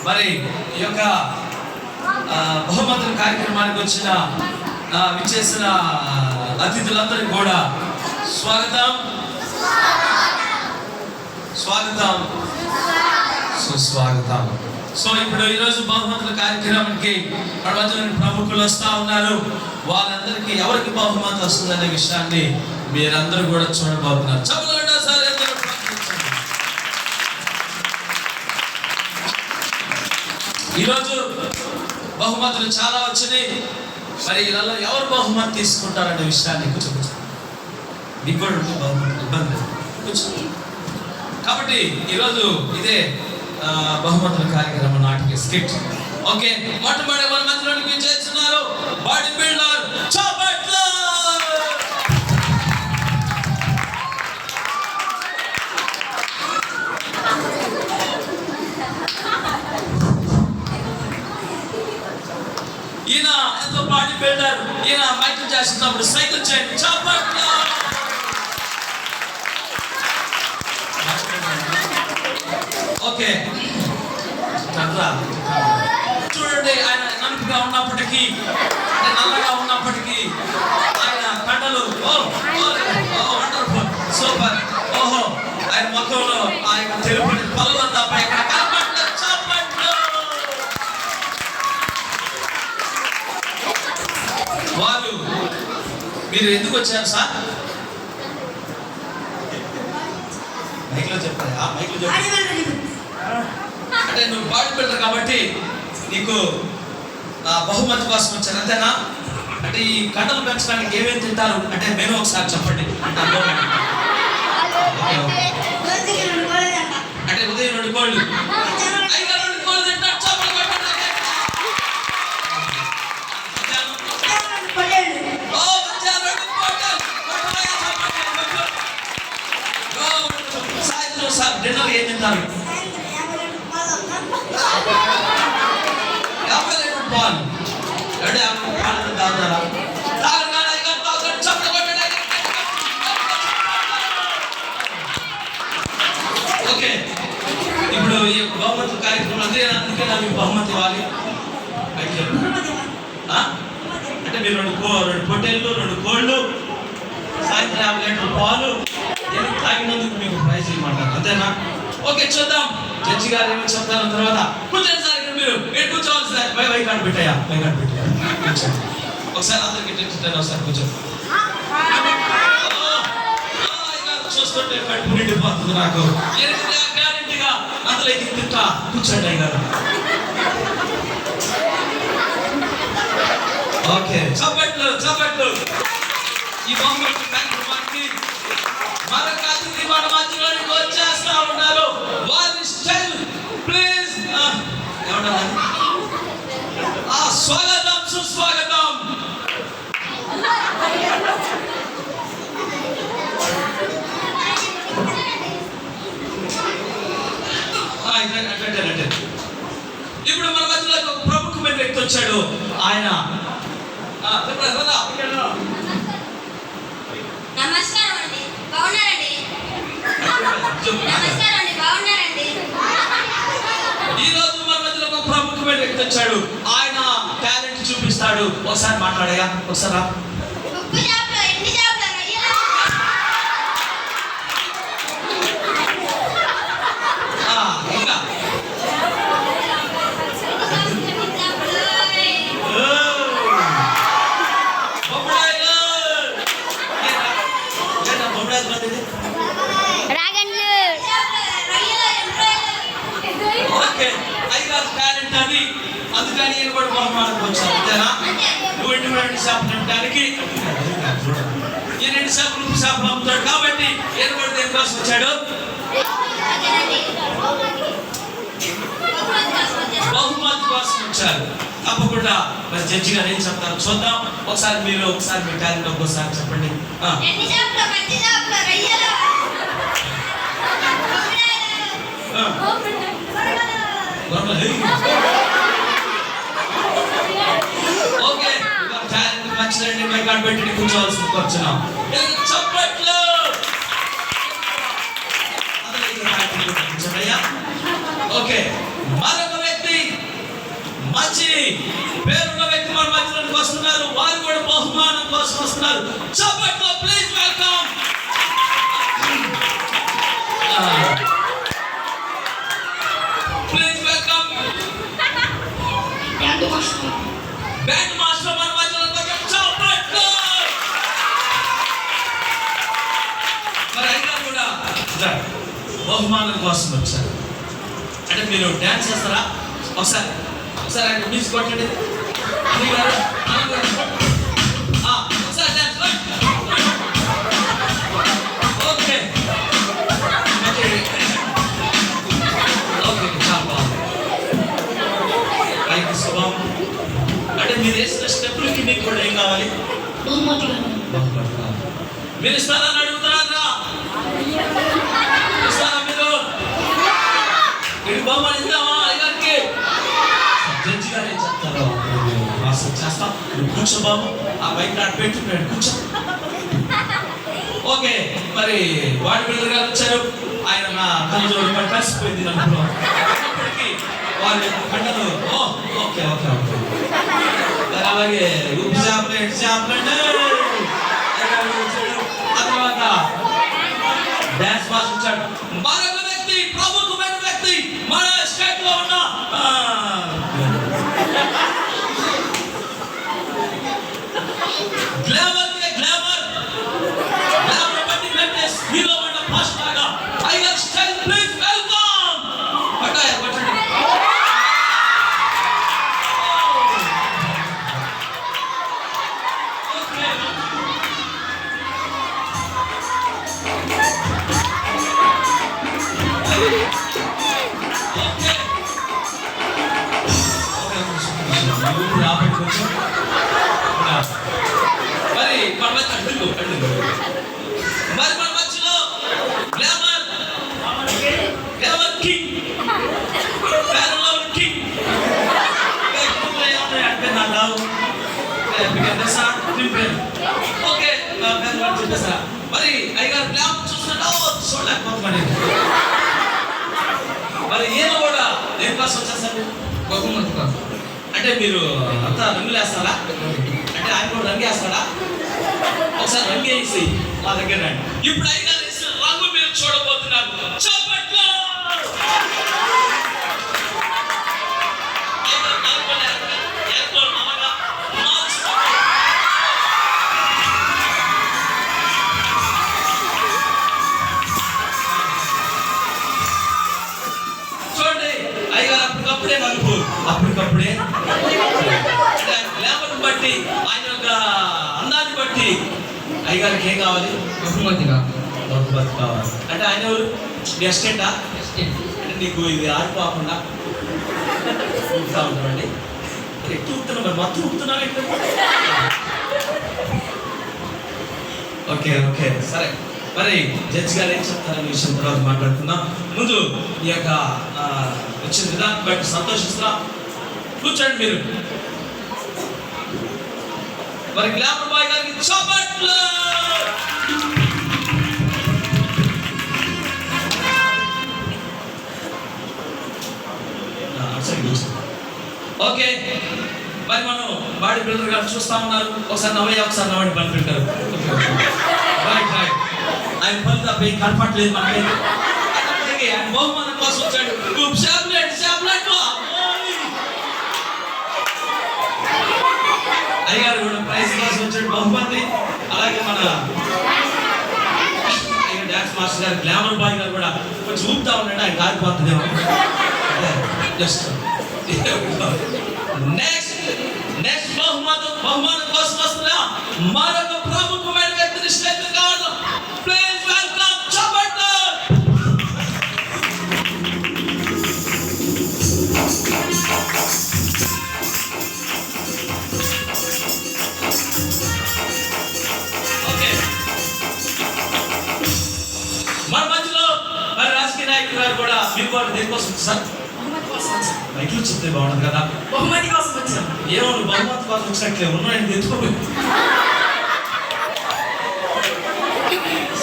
మరి ఈ యొక్క బహుమతుల కార్యక్రమానికి వచ్చిన విచ్చేసిన అతిథులందరికీ కూడా స్వాగతం స్వాగతం సుస్వాగతం. సో ఇప్పుడు ఈరోజు బహుమతుల కార్యక్రమానికి మన మధ్య ప్రముఖులు వస్తూ ఉన్నారు. వాళ్ళందరికీ ఎవరికి బహుమతి వస్తుందనే విషయాన్ని మీరందరూ కూడా చూడబోతున్నారు. చెప్పగలరా సార్? ఈరోజు బహుమతులు చాలా వచ్చినాయి. మరి ఇలా ఎవరు బహుమతి తీసుకుంటారనే విషయాన్ని కొంచెం మీకు కూడా ఉంటుంది బహుమతి ఇబ్బంది కొంచెం. కాబట్టి ఈరోజు ఇదే బహుమతుల కార్యక్రమం నాటికి స్కిట్. ఓకే, మొట్టమొదటి మన మధ్యలోకి చేస్తున్నారు బాడీ బిల్డర్ చాపట్ల. ఈయన ఎంతో బాడీ బిల్డర్. ఈయన మైకిల్ చేస్తున్నప్పుడు సైకిల్ చేయండి చాపట్ల. ఓకే, చూడండి ఆయన నలుపుగా ఉన్నప్పటికీ నల్లగా ఉన్నప్పటికీ ఆయన కండలు వండర్ఫుల్ సూపర్. ఓహో, ఆయన ముఖంలో ఆయన తెలుపు పనులు తప్ప ఇక్కడ కనపడలేదు. వారు మీరు ఎందుకు వచ్చారు సార్? మైక్లో చెప్పాలి. ఆ మైక్లో చెప్పాలి అంటే నువ్వు బాడీ బిల్డర్ కాబట్టి నీకు బహుమతి కోసం వచ్చాను అంతేనా? అంటే ఈ కండలు పెంచడానికి ఏమేమి తింటారు అంటే మెనూ ఒకసారి చెప్పండి. అంటే ఉదయం 2 కోళ్ళు, 2 కోళ్ళు తింటారు. సాయంత్రం సార్ డిన్నర్ ఏం తింటారు? 50 లీటర్ పాలు. పాలు తాగుతారా? ఓకే, ఇప్పుడు ఈ బహుమతి కార్యక్రమం అందుకే నాకు బహుమతి ఇవ్వాలి అంటే మీరు 2 పొట్టేళ్ళు, 2 కోళ్ళు, సాయంత్రం 50 లీటర్ పాలు తాగినందుకు మీకు ప్రైజ్ ఇవ్వమంటారు అంతేనా? ఓకే, చూద్దాం జడ్జి గారు ఏమో చెప్తారు. తర్వాత కూర్చోండి సార్. ఇక్కడ మీరు కూర్చోవాలి సార్. వైకాడు పెట్టాయా? వైకాడు పెట్టాయా? ఒకసారి అందరికి ఒకసారి కూర్చోండి. చూస్తుంటే కడుపు నిండిపోతుంది నాకు. గ్యారెంటీగా అందులో తింటా. కూర్చోండి అయ్యారు. ఓకే, చప్పట్లు చప్పట్లు. ఈ బహుమతి కార్యక్రమానికి మరొక అతిథి మన మధ్యలోకి వచ్చేస్తా ఉన్నారు. వారి స్టైల్ ప్లీజ్ స్వాగతం సుస్వాగతం. ఇప్పుడు మన మధ్యలోకి ఒక ప్రముఖమైన వ్యక్తి వచ్చాడు. ఆయన నమస్కారం అండి, బాగున్నారండి? నమస్కారం అండి, బాగున్నారండి? ఈ రోజు మన మధ్యలో ఒక ప్రముఖమైన వ్యక్తి వచ్చాడు. ఆయన టాలెంట్ చూపిస్తాడు. ఒకసారి మాట్లాడయా? ఒకసారి ఇంకా టాలెంట్ అది. అందుకని నేను కూడా బహుమానం వచ్చాను అంతేనా? నువ్వు 2 షాపులు అమ్మడానికి ఈ 2 షాపులు షాపులు అమ్ముతాడు కాబట్టి నేను కూడా దేనికోసం వచ్చాడు? బహుమతి కోసం వచ్చారు. తప్పకుండా మరి జడ్జి గారు ఏం చెప్తారు చూద్దాం. ఒకసారి మీరు మీ టాలెంట్ ఒక్కోసారి చెప్పండి. ఓకే, టాలెంట్ మంచిదండి. మైకాడు పెట్టి కూర్చోవాల్సి కూర్చున్నాం. చప్పట్లు. ఓకే, మరొక వ్యక్తి వస్తున్నారు. చప్పట్లో please welcome. Please welcome band master మన మధ్యలో కొంచెం చప్పట్లో. మరి అయినా కూడా బహుమానం కోసం వచ్చారు. అంటే మీరు డ్యాన్స్ చేస్తారా? ఒకసారి ఒకసారి ఆయన మ్యూజిక్ కొట్టండి. ఒకసారి డ్యాన్స్. ఓకే ఓకే చాలా బాగుంది. Thank you so much. అంటే మీరు వేసిన స్టెప్పులకి మీకు కూడా ఏం కావాలి? మీరు ఇస్తారని అడుగుతున్నారా? ఇస్తారా మీరు? మీరు బహుమానం ఇద్దామా అయ్యారికి? జడ్జి గారు ఏం చెప్తారో చేస్తాం. కూర్చో బాబు, ఆ బైక్ నాటి పెట్టుకున్నాడు, కూర్చో. ఓకే, మరి వాడి బిల్డర్ గారు వచ్చారు. ఆయన నా కళ్ళజోడు కలిసిపోయింది నన్ను. వాళ్ళ కండలు ఓకే ఓకే ఓకే. అలాగే ఉప్పు చేపలు ఎండు చేపలు. ఆ తర్వాత డాన్స్ మాస్టర్ వచ్చాడు. మరొక వ్యక్తి, ప్రముఖమైన వ్యక్తి మన స్టేట్ లో ఉన్న గ్లామర్ బట్టి ఫిట్నెస్ హీరో అన్న ఫాస్ట్ లాగా ఐగర్ స్టైల్ ప్లీజ్ వెల్కమ్. పట్టాయ పట్టండి. మరి మన మధ్యలో గ్లామర్ కింగ్ కింగ్ అంటే నా రావు. ఓకే చెప్పేసా. మరి అయ్యారు గ్లామర్ చూస్తున్నాడు, చూడలేకపోతున్నాను. మరి ఈయన కూడా దేని కోసం వచ్చేసారు? బహుమతి కోసం. అంటే మీరు అంతా రంగులు వేస్తారా? అంటే ఆయన కూడా రంగు వేస్తాడా? ఒకసారి రంగు వేసి మా దగ్గర రండి. ఇప్పుడు అయినా వేసిన రంగు మీరు చూడబోతున్నారు. చప్పట్లు. చూడండి అయ్యగారు అప్పటికప్పుడే నలుపు, అప్పటికప్పుడే గ్లామర్ బట్టి ఆయన యొక్క అందాన్ని బట్టి అయ్యగారికి ఏం కావాలి? బహుమతి కావాలి. అంటే ఆయన ఎవరు? మీ అసిస్టెంటా? అంటే నీకు ఇది ఆడిపోకుండా ఊపుతా ఉంటామండి. ఎక్కువ ఊపుతున్నాం, మరి మొత్తం ఊపుతున్నాం ఎక్కువ. ఓకే ఓకే సరే. మరి జడ్జి గారు ఏం చెప్తారనే విషయం తర్వాత మాట్లాడుకుందాం. ముందు ఈ యొక్క వచ్చిన విధానం బట్టి సంతోషిస్తున్నాం. కూర్చోండి మీరు. మరి గ్లామర్ బాయ్ గారికి చప్పట్లు. ఓకే, మరి మనం బాడీ బిల్డర్ గారు చూస్తా ఉన్నారు. ఒకసారి నవ్వయ్య, ఒకసారి నవ్వండి బాడీ బిల్డర్. Right right. ఆయన పని తప్ప ఏం కనపట్లేదు మనకైతే. ఆయన బహుమానం కోసం వచ్చాడు. అయ్యారు కూడా ప్రైజ్ కోసం వచ్చాడు, బహుమతి. అలాగే మన డాన్స్ మాస్టర్ గారు గ్లామర్ బాయ్ గారు కూడా కొంచెం ఊపుతా ఉన్నాడు. ఆయన కారిపోతుందేమో. జస్ట్ నెక్స్ట్ బహుమానం కోసం వస్తున్నా మరొక ప్రముఖమైన వ్యక్తిని స్టేజ్ కావాలి. ప్లీజ్ వెల్కమ్ చప్పట్లు. ఓకే, మన మధ్యలో మరి రాజకీయ నాయకులు గారు కూడా మీకు వాళ్ళు దేనికోసం సార్? మైకులు చెప్తే బాగుంటుంది కదా. బహుమతి కోసం వచ్చాను. ఏమో బహుమతి కోసం వచ్చినట్లే ఉన్నాయండి, ఎత్తుకోపోయి.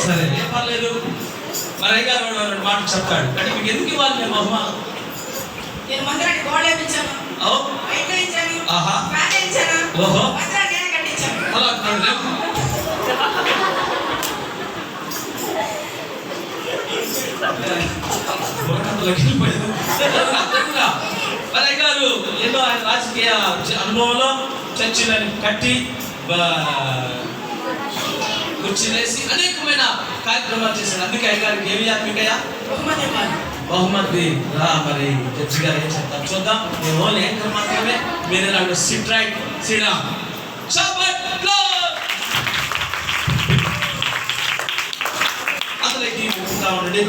సరే ఏం పర్లేదు. మరి అయ్యారు రెండు మాటలు చెప్తాడు. అంటే మీకు ఎందుకు ఇవ్వాలి నేను బహుమానం? నేను మందిరానికి గోడ వేయించాను. ఆహా ఓహో అలా మరి గారు ఎన్నో ఆయన రాజకీయ అనుభవంలో చర్చిలను కట్టి కుర్చీలేసి అనేకమైన కార్యక్రమాలు చేశారు. అందుకే అయ్యగారికి ఏమి ఆత్మికయ్యా బహుమతి ఇవ్వాలి. బహుమతి రా. మరి జడ్జి గారు ఏం చెప్తారు చూద్దాం. నేను ఓన్లీ యాంకర్ మాత్రమే. మీరు నాకు సిట్ రైట్ సిడా అందరికి చెప్తా ఉండండి.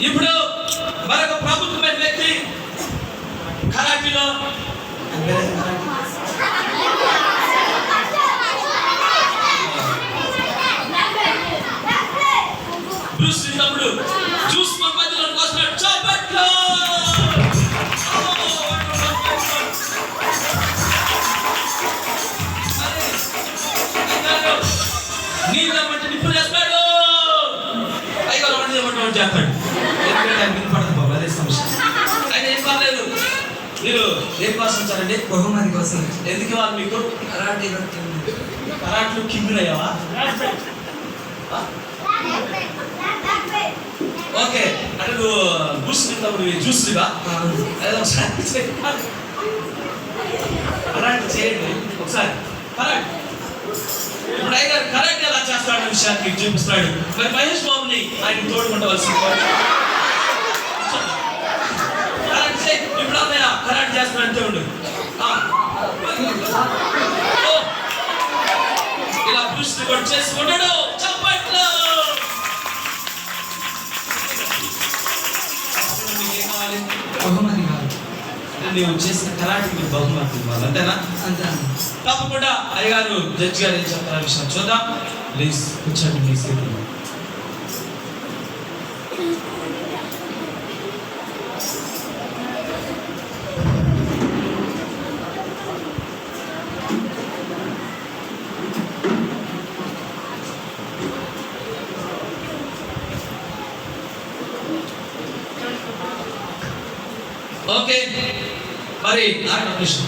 ఇప్పుడు మరొక ప్రభుత్వమైన వ్యక్తి కరాటీలో బ్రూస్ లీ తమ్ముడు జ్యూస్ మధ్యలో వస్తున్నాడు. చప్పట్లు. నీళ్ళ మట్టి నిప్పు చేస్తాడు. అయ్యగారు వంట చేయమంటే చేస్తాడు. ఎందుకంటే ఆయన వినపడదు బాబు, అదే సమస్య. ఆయన ఏం పర్లేదు. మీరు ఏం కోసం వచ్చారండి? బహుమతి కోసం. ఎందుకు ఇవ్వాలి మీకు? కరాట్లు కింగ్ అయ్యావా? ఓకే, అంటే నువ్వు జ్యూస్ తింటావు, జ్యూస్గా కరాట్ చేయండి ఒకసారి. కరాట్ ఇప్పుడు అయ్యగారు కరాట్ ఎలా చేస్తాడనే విషయాన్ని మీకు చూపిస్తాడు. మరి మహేష్ బాబుని ఆయన తోడుకుంటవలసింది. కరాట్ చేయి. ఇప్పుడు అన్నయ్య కరాట్ చేస్తాడంటే ఉండు. ఇలా దృష్టి కూడా చేసుకుంటాడు. చప్పట్లు. ఏం కావాలి? బహుమతి కావాలి. నీవు చేసిన కరాటికి మీకు బహుమతి ఇవ్వాలి, అంతేనా? అంతే. తప్పకుండా అయ్యగారు జడ్జి గారు ఏం చెప్తారు విషయం చూద్దాం. ప్లీజ్ కూర్చోండి మీ సీట్లో. ఓకే, మరి నాకు ప్రశ్న.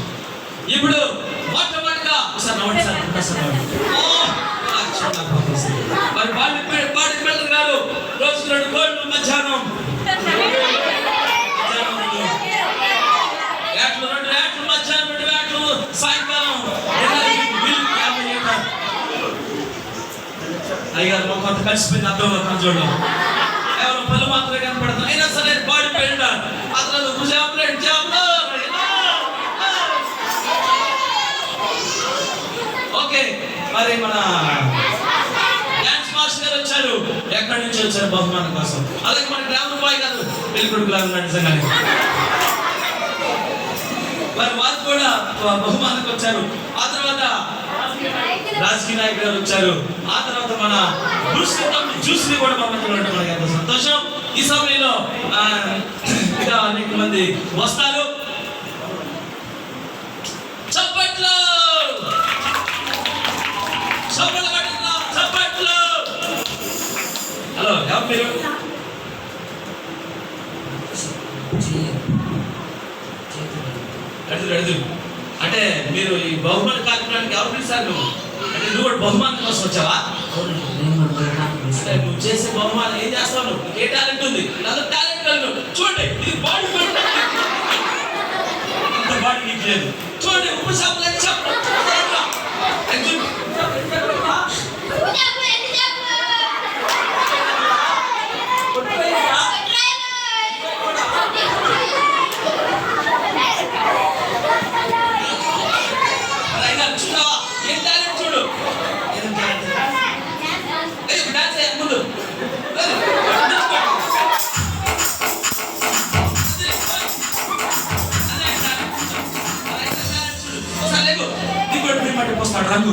ఇప్పుడు మొట్టమొదటిగా సార్ నవ్వండి సార్. మరి బాడీ బిల్డర్ గారు రోజుకు 2 కోళ్ళు మధ్యాహ్నం ఏట్లు 2 ఏట్లు మధ్యాహ్నం 2 ఏట్లు సాయంకాలం అయ్యారు మాకు అంత కలిసిపోయింది. అర్థంలో చూడడం ఎవరో పళ్ళు మాత్రమే కనపడుతుంది. అయినా సరే బాడీ బిల్డర్ అతను ఓకే, మరి మన డాన్స్ మాస్టర్ గారు వచ్చారు. ఎక్కడి నుంచి వచ్చారు? బహుమానం కోసం. అలాగే మన గ్రామ బాయ్ గారు పెళ్ళికొడుకులా ఉన్నాడు నిజంగానే. మరి వారు కూడా బహుమానానికి వచ్చారు. ఆ తర్వాత రాజకీయ నాయకులు గారు వచ్చారు. ఆ తర్వాత మన జ్యూస్ ని కూడా పంపించడం మనకి ఎంత సంతోషం. ఈ సమయంలో ఇంకా అనేక మంది వస్తారు. చప్పట్లు. చప్పట్లు. హలో, ఎవరు మీరు? అడుగురు. అంటే మీరు ఈ బహుమాన కార్యక్రమానికి ఎవరు పిలిచారు? నువ్వు అంటే నువ్వు కూడా బహుమానం కోసం వచ్చావా? నువ్వు చేసే బహుమానం ఏం చేస్తావు? నువ్వు ఏ టాలెంట్ ఉంది? నాలో టాలెంట్ లేదు. చూడండి, ఇది బాడీ బాడీ నీకు లేదు. చూడండి, ఉపశాపలేదు. చూడావా ఏం టాలెంట్? చూడు డాన్స్ అయ్యా ముందు. వస్తాడు రంగు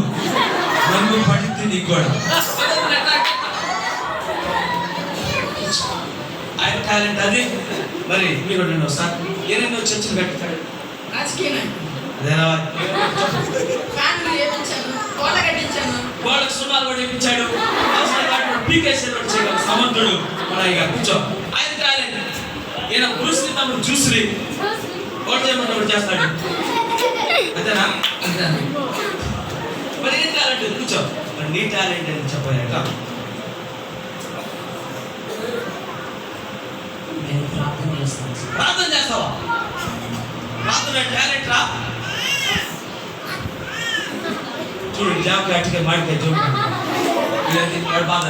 రంగు పడింది నీకు కూడా. ఆయన టాలెంట్ అది. మరి మీరు నేను సార్ ఏదైనా చర్చలు కట్టుతాడు. రాజకీయ నాయకుడు. అదేనా? ఫ్యాన్ ఏమిచ్చాను గోడ కట్టించాను. వాళ్ళకి సున్నాలు కూడా ఇప్పించాడు. పీకేసేవాడు చేయగలరు సమర్థుడు మన ఇక కూర్చో. ఆయన టాలెంట్ ఈయన బ్రూస్లీ తమ్ముడు చూసి ఓట్ చేయమన్నప్పుడు చేస్తాడు. అంతేనా? అంతే. మరి ఏం టాలెంట్ కూర్చో. మరి నీ టాలెంట్ అని చెప్పాక నేను ప్రార్థన చేస్తాను. ప్రార్థన చేస్తావా? ప్రార్థన టాలెంట్ రా. చూడు జాబ్ మాడికాయ చూడండి బాధ.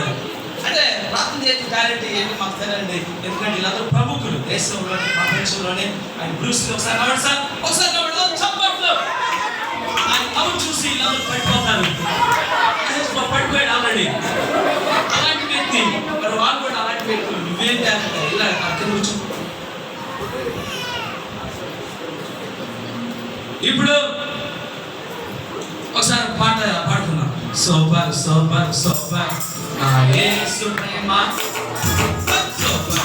అంటే ప్రార్థన చేసే టాలెంట్ ఏమి మాకు తెలియండి. ఎందుకంటే వీళ్ళందరూ ప్రముఖులు దేశంలోని ప్రపంచంలోనే. ఆయన బ్రూస్లీ ఒకసారి నవ్వండి సార్, ఒకసారి నవ్వండి చప్పట్లు. ఆయన నవ్వు చూసి వీళ్ళందరూ పడిపోతారు. పడిపోయాడు ఆల్రెడీ. అలాంటి వ్యక్తి మరి వాళ్ళు కూడా అలాంటి వ్యక్తులు. నువ్వేం టాలెంట్ ఇలా అర్థం కూర్చో. ఇప్పుడు ఒకసారి పాట పాడుకున్నాం. సూపర్ సూపర్ సూపర్ నా యేసు ప్రేమ సూపర్.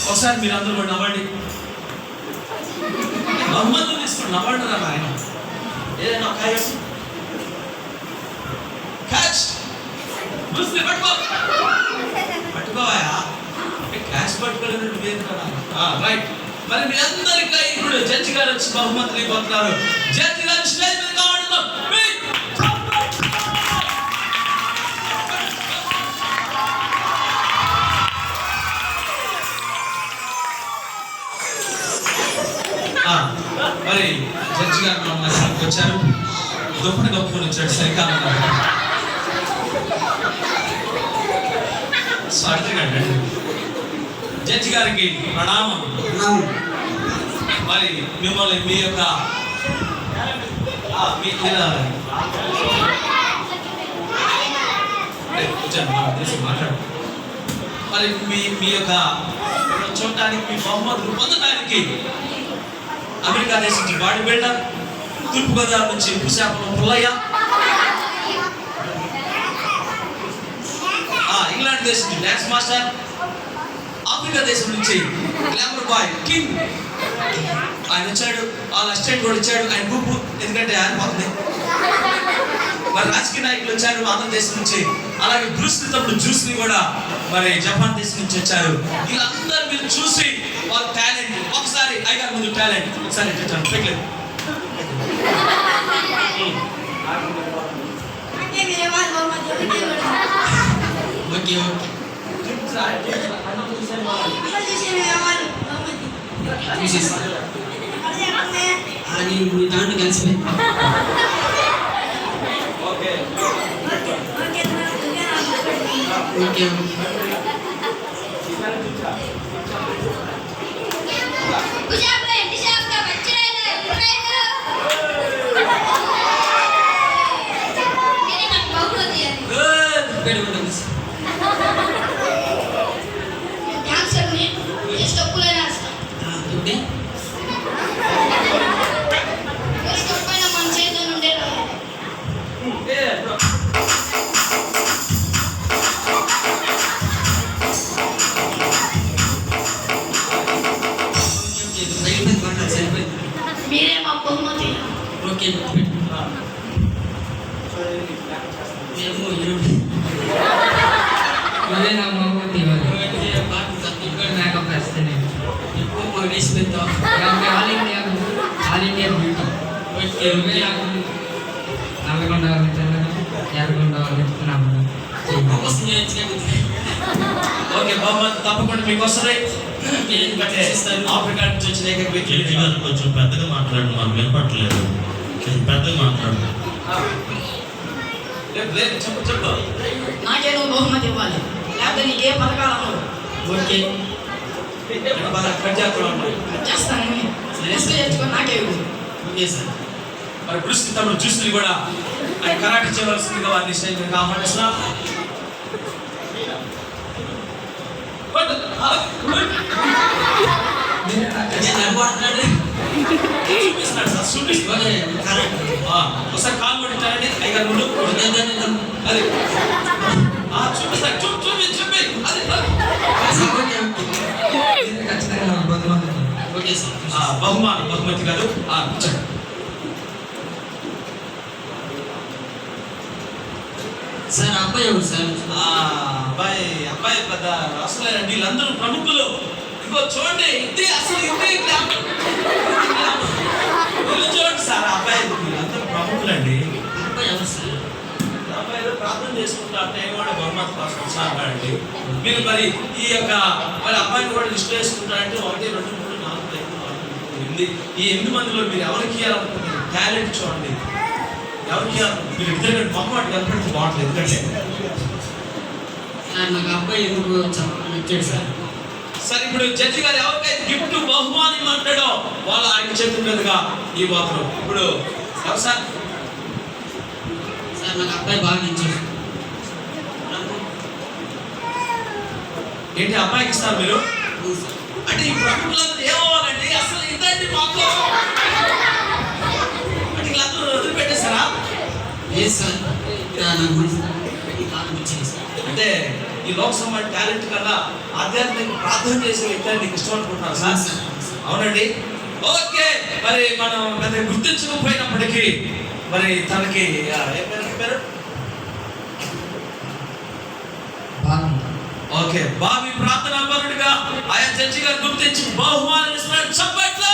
ఒకసారి మీరు అందరూ కూడా నవ్వండి. బహుమతులు తీసుకుని నవ్వండి రా ఆయన. ఏదైనా క్యాచ్ బ్రూస్లీ పట్టుకో. పట్టుకోవాయా? క్యాచ్ పట్టుకోలేదు నువ్వేం కదా. రైట్. మరి మీ అందరికీ ఇప్పుడు జడ్జి గారు వచ్చి బహుమతులు ఇవ్వబోతున్నారు. జడ్జి గారు స్టేజ్ మీద కావాలి. మరి జడ్జి గారు మన సభకు వచ్చారు. దుప్పటి కప్పుకొని వచ్చాడు సరికాలం. జడ్జి గారికి ప్రణామం. మరి మిమ్మల్ని మీ యొక్క మాట్లాడు. మరి మీ యొక్క చూడటానికి మీ బహుమతులు పొందడానికి అమెరికా దేశం నుంచి బాడీ బిల్డర్, తూర్పుగోదావరి నుంచి భూశాపం పుల్లయ్య, ఇంగ్లాండ్ దేశం నుంచి డాన్స్ మాస్టర్, ఆఫ్రికా దేశం నుంచి గ్లామర్ బాయ్ కింగ్ ఆయన వచ్చాడు. వాళ్ళ అసిస్టెంట్ కూడా వచ్చాడు. ఆయన గుంపు ఎందుకంటే ఆయన పోతుంది. మరి రాజకీయ నాయకులు వచ్చారు ఆంధ్రదేశం నుంచి. అలాగే బ్రూస్లీ తమ్ముడు జ్యూస్ని కూడా మరి జపాన్ దేశం నుంచి వచ్చారు. వీళ్ళందరూ మీరు చూసి వాళ్ళ టాలెంట్ ఒకసారి ఐగారు ముందు టాలెంట్ ఒకసారి పెట్టలేదు. ఓకే నీ దాంట్లో కలిసిపోయి ఓకే. మీరే మా బహుమతి. ఓకే నువ్వే నా బహుమతి మేకప్ వేస్తాను. ఇప్పుడు మాకు వేసి పెడతావు ఆల్ ఇండియా బ్యూటీ. నువ్వే నాకు నల్లగొండ వాళ్ళని తెల్లగా ఎర్రగొండ వాళ్ళని నమ్మకం. ఓకే బహుమతి తప్పకుండా మీకు వస్తుంది. ఆఫ్రికా నుంచి వచ్చిన గారు కొంచెం పెద్దగా మాట్లాడు, మాకు వినపట్లేదు. కొంచెం పెద్దగా మాట్లాడు. చెప్పు. నాకేదో బహుమతి ఇవ్వాలి, లేకపోతే నీకే పథకాలు అవ్వవు. ఓకే చేస్తాను. లిస్ట్ తెచ్చుకొని నాకే ఇవ్వు. Okay sir. మరి బ్రూస్లీ తమ్ముడు జ్యూస్ని కూడా ఆయన కరాటే చేయవలసిందిగా వారిని స్టేజ్ మీద ఆహ్వానిస్తున్నాం. కొట్టు. నేను అనుకుంటున్నాడు చూపిస్తున్నాడు సార్, చూపిస్తున్నాడు. ఒకసారి కాలు కొట్టించారండి అయ్యగారు ముందు. అది చూపిస్తాడు, చూపి అది ఖచ్చితంగా ఓకే సార్. బహుమతి కాదు ఇచ్చాడు. సార్ అబ్బాయి ఎవరు సార్? అబ్బాయి పెద్ద అసలేనండి, వీళ్ళందరూ ప్రముఖులు. ఇంకో చూడండి, ఇది అసలు వీళ్ళు చూడండి సార్, అబ్బాయి వీళ్ళందరూ ప్రముఖులండి. అబ్బాయి ఎవరు సార్? అబ్బాయి ఏదో ప్రార్థన చేసుకుంటా అంటే కూడా బహుమతి కోసం వచ్చారండి. మీరు మరి ఈ యొక్క మరి అబ్బాయిని కూడా లిస్ట్ వేసుకుంటారంటే 1 2 3 4 5 6 7 ఈ 8 మందిలో మీరు ఎవరికి ఇవ్వాలనుకుంటున్నారు? టాలెంట్ చూడండి, ఎవరికి మీరు ఇద్దరు మొహమాట కనపడితే బాగుంటుంది. ఎందుకంటే సార్ నాకు అబ్బాయి ఎందుకు ఇచ్చాడు సార్? సరే, ఇప్పుడు జడ్జి గారు ఎవరికైతే గిఫ్ట్ బహుమానం అంటాడో వాళ్ళు ఆయన చేతుల మీదుగా ఈ బాత్రూం. ఇప్పుడు ఎవరు సార్? సార్ నాకు అబ్బాయి బాగా ఇచ్చాడు. ఏంటి అబ్బాయికి ఇస్తారు మీరు? అంటే ఈ ప్రముఖులందరూ ఏమవ్వాలండి? అసలు ఇదండి మాకు అంటే వీళ్ళందరూ వదిలిపెట్టేస్తారా? లేదు సార్, నాకు మంచి ఇచ్చింది సార్. అంటే ఈ లోక్ సభ టాలెంట్ కన్నా ఆధ్యాత్మిక ప్రార్థన చేసే వ్యక్తి నీకు ఇష్టం అనుకుంటున్నారు సార్? అవునండి. ఓకే, మరి మనం పెద్ద గుర్తించకపోయినప్పటికీ మరి తనకి పేరు ఓకే, బాబీ ప్రార్థన పరుడుగా ఆయా జడ్జి గారు గుర్తించి బహుమానం ఇస్తున్నాడు. చప్పట్లు.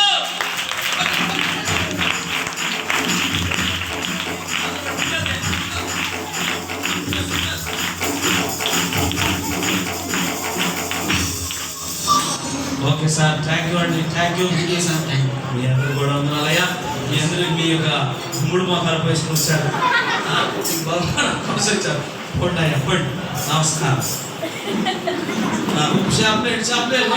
ఓకే సార్, థ్యాంక్ యూ అండి, thank you sir. Thank you. మీ అందరూ కూడా ఉన్నారయ్యా. మీ అందరూ మీ యొక్క గుమ్మడి మొహాలు వేసుకుని వచ్చారు, వచ్చారు. పొండి అయ్యా, పొండి. నమస్కారం. Chaplet chaplet